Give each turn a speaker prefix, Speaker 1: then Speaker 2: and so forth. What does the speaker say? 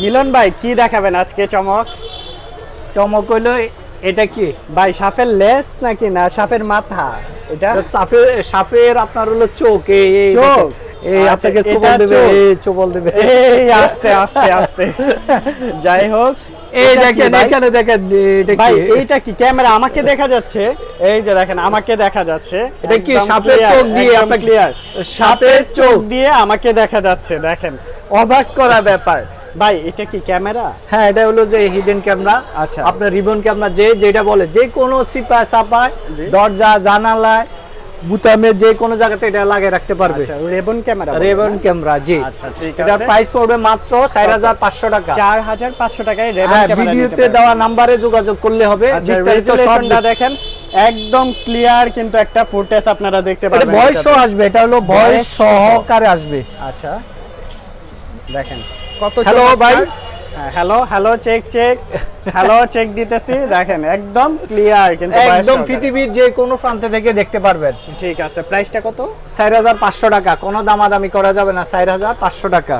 Speaker 1: মিলন ভাই কি দেখাবেন আজকে চমক?
Speaker 2: চমক হইলো এটা কি
Speaker 1: ভাই সাপের লেজ নাকি না সাপের মাথা? এটা
Speaker 2: সাপের আপনার হলো চোখ, এই
Speaker 1: চোখ?
Speaker 2: এই
Speaker 1: আচ্ছা,
Speaker 2: আপনাকে
Speaker 1: এটা
Speaker 2: চোবল দেবে,
Speaker 1: চোখ।
Speaker 2: এই চোবল দেবে।
Speaker 1: এই আস্তে আস্তে আস্তে যাই হোক,
Speaker 2: এই
Speaker 1: এটা কি
Speaker 2: দেখেন
Speaker 1: ভাই?
Speaker 2: এখানে দেখেন এটা
Speaker 1: ভাই
Speaker 2: কি?
Speaker 1: এইটা কি ক্যামেরা আমাকে দেখা যাচ্ছে? এই যে দেখেন আমাকে দেখা যাচ্ছে।
Speaker 2: এটা কি
Speaker 1: একদম
Speaker 2: সাপের
Speaker 1: clear,
Speaker 2: চোখ দিয়ে
Speaker 1: একদম
Speaker 2: আপনাকে-
Speaker 1: clear। সাপের চোখ
Speaker 2: চোখ।
Speaker 1: দিয়ে আমাকে দেখা যাচ্ছে, দেখেন অবাক করা ব্যাপার। ভাই এটা কি ক্যামেরা?
Speaker 2: হ্যাঁ, এটা হলো যে হিডেন ক্যামেরা।
Speaker 1: আচ্ছা।
Speaker 2: আপনার রিবন ক্যামেরা যেটা বলে, যে কোনো সিপা সাপায়,
Speaker 1: জি।
Speaker 2: দরজা জানালায়, বুতামে যে কোনো জায়গাতে এটা লাগিয়ে রাখতে পারবে।
Speaker 1: আচ্ছা রেবন ক্যামেরা বলে
Speaker 2: রেবন
Speaker 1: না?
Speaker 2: ক্যামেরা, জি।
Speaker 1: আচ্ছা ঠিক
Speaker 2: এটার
Speaker 1: আছে।
Speaker 2: প্রাইস পড়বে মাত্র 4500 টাকা।
Speaker 1: 4500 টাকায় রেবন
Speaker 2: হ্যাঁ,
Speaker 1: ক্যামেরা
Speaker 2: ভিডিওতে দেওয়া নাম্বারে যোগাযোগ করলে হবে।
Speaker 1: আচ্ছা
Speaker 2: বিস্তারিত সব
Speaker 1: রেজুলেশনটা দেখেন একদম ক্লিয়ার, কিন্তু একটা ফুটেজ আপনারা দেখতে
Speaker 2: এটা
Speaker 1: পাবেন।
Speaker 2: ভয়েস সহ
Speaker 1: এটাতে।
Speaker 2: আসবে, এটা হলো ভয়েস
Speaker 1: ভয়েস সহ।
Speaker 2: সহকারে আসবে।
Speaker 1: আচ্ছা দেখেন কত
Speaker 2: হ্যালো
Speaker 1: চমৎকার।
Speaker 2: ভাই।
Speaker 1: হ্যাঁ, hello hello check check, hello check দিতেছি, দেখেন একদম ক্লিয়ার, কিন্তু voice
Speaker 2: একদম
Speaker 1: সহকারে।
Speaker 2: পৃথিবীর যে কোনো প্রান্ত থেকে দেখতে পারবেন।
Speaker 1: ঠিক আছে, প্রাইসটা কত?
Speaker 2: 4500 টাকা, কোনো দামাদামি করা যাবে না, 4500 টাকা।